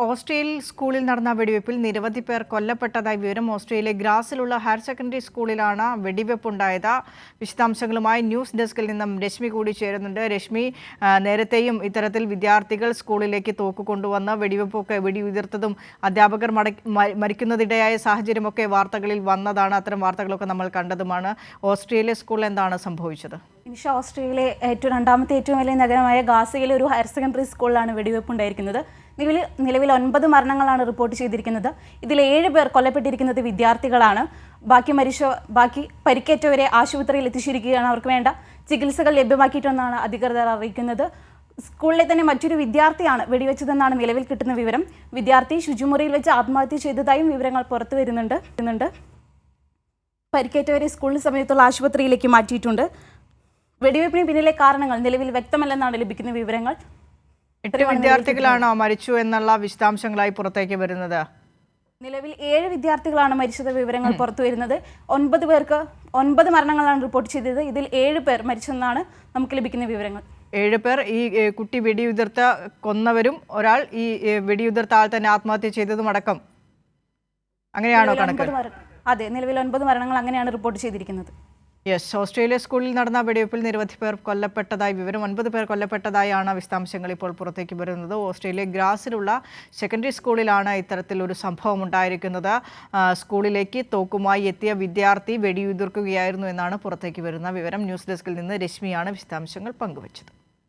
ഓസ്ട്രേലിയയിൽ സ്കൂളിൽ നടന്ന വെടിവെപ്പിൽ നിരവധി പേർ കൊല്ലപ്പെട്ടതായി വിവരം. ഓസ്ട്രേലിയയിലെ ഗ്രാസിലുള്ള ഹയർ സെക്കൻഡറി സ്കൂളിലാണ് വെടിവെപ്പുണ്ടായത്. വിശദാംശങ്ങളുമായി ന്യൂസ് ഡെസ്കിൽ നിന്നും രശ്മി കൂടി ചേരുന്നുണ്ട്. രശ്മി, നേരത്തെയും ഇത്തരത്തിൽ വിദ്യാർത്ഥികൾ സ്കൂളിലേക്ക് തോക്ക് കൊണ്ടുവന്ന് വെടിവെപ്പൊക്കെ വെടിയുതിർത്തതും അധ്യാപകർ മരിക്കുന്നതിടയായ സാഹചര്യമൊക്കെ വാർത്തകളിൽ വന്നതാണ്. അത്തരം വാർത്തകളൊക്കെ നമ്മൾ കണ്ടതുമാണ്. ഓസ്ട്രേലിയ സ്കൂളിൽ എന്താണ് സംഭവിച്ചത്? ഓസ്ട്രേലിയയിലെ രണ്ടാമത്തെ ഏറ്റവും വലിയ നഗരമായ ഗാസയിലെ ഒരു ഹയർ സെക്കൻഡറി സ്കൂളിലാണ് വെടിവെപ്പ് ഉണ്ടായിരിക്കുന്നത്. നിലവിൽ 9 മരണങ്ങളാണ് റിപ്പോർട്ട് ചെയ്തിരിക്കുന്നത്. ഇതിൽ 7 പേർ കൊല്ലപ്പെട്ടിരിക്കുന്നത് വിദ്യാർത്ഥികളാണ്. ബാക്കി പരിക്കേറ്റവരെ ആശുപത്രിയിൽ എത്തിച്ചിരിക്കുകയാണ്. അവർക്ക് വേണ്ട ചികിത്സകൾ ലഭ്യമാക്കിയിട്ടുണ്ടെന്നാണ് അധികൃതർ അറിയിക്കുന്നത്. സ്കൂളിലെ തന്നെ മറ്റൊരു വിദ്യാർത്ഥിയാണ് വെടിവെച്ചതെന്നാണ് നിലവിൽ കിട്ടുന്ന വിവരം. വിദ്യാർത്ഥി ശുചിമുറിയിൽ വെച്ച് ആത്മഹത്യ ചെയ്തതായും വിവരങ്ങൾ പുറത്തു വരുന്നുണ്ട്. പരിക്കേറ്റവരെ സ്കൂളിന് സമീപത്തുള്ള ആശുപത്രിയിലേക്ക് മാറ്റിയിട്ടുണ്ട്. വെടിവെപ്പിന് പിന്നിലെ കാരണങ്ങൾ നിലവിൽ വ്യക്തമല്ലെന്നാണ് ലഭിക്കുന്ന വിവരങ്ങൾ. 8 വിദ്യാർത്ഥികളാണോ മരിച്ചു എന്നുള്ള വിശദാംശങ്ങളായി പുറത്തേക്ക് വരുന്നത്? നിലവിൽ 7 വിദ്യാർത്ഥികളാണ് മരിച്ചത് വിവരങ്ങൾ പുറത്തു വരുന്നത്. 9 മരണങ്ങളാണ് റിപ്പോർട്ട് ചെയ്തത്. ഇതിൽ 7 പേർ മരിച്ചെന്നാണ് നമുക്ക് ലഭിക്കുന്ന വിവരങ്ങൾ. 7 പേർ ഈ കുട്ടി വെടിയുതിർത്ത കൊന്നവരും ഒരാൾ ഈ വെടിയുതിർത്ത ആൾ തന്നെ ആത്മഹത്യ ചെയ്തതും അടക്കം അങ്ങനെയാണോ കണക്ക്? അതെ, നിലവിൽ 9 മരണങ്ങൾ അങ്ങനെയാണ് റിപ്പോർട്ട് ചെയ്തിരിക്കുന്നത്. യെസ്, ഓസ്ട്രേലിയ സ്കൂളിൽ നടന്ന വെടിവെപ്പിൽ നിരവധി പേർ കൊല്ലപ്പെട്ടതായി വിവരം. 9 പേർ കൊല്ലപ്പെട്ടതായാണ് വിശദാംശങ്ങൾ ഇപ്പോൾ പുറത്തേക്ക് വരുന്നത്. ഓസ്ട്രേലിയ ഗ്രാസിലുള്ള സെക്കൻഡറി സ്കൂളിലാണ് ഇത്തരത്തിലൊരു സംഭവം ഉണ്ടായിരിക്കുന്നത്. സ്കൂളിലേക്ക് തോക്കുമായി എത്തിയ വിദ്യാർത്ഥി വെടിയുതിർക്കുകയായിരുന്നു എന്നാണ് പുറത്തേക്ക് വരുന്ന വിവരം. ന്യൂസ് ഡെസ്കിൽ നിന്ന് രശ്മിയാണ് വിശദാംശങ്ങൾ പങ്കുവച്ചത്.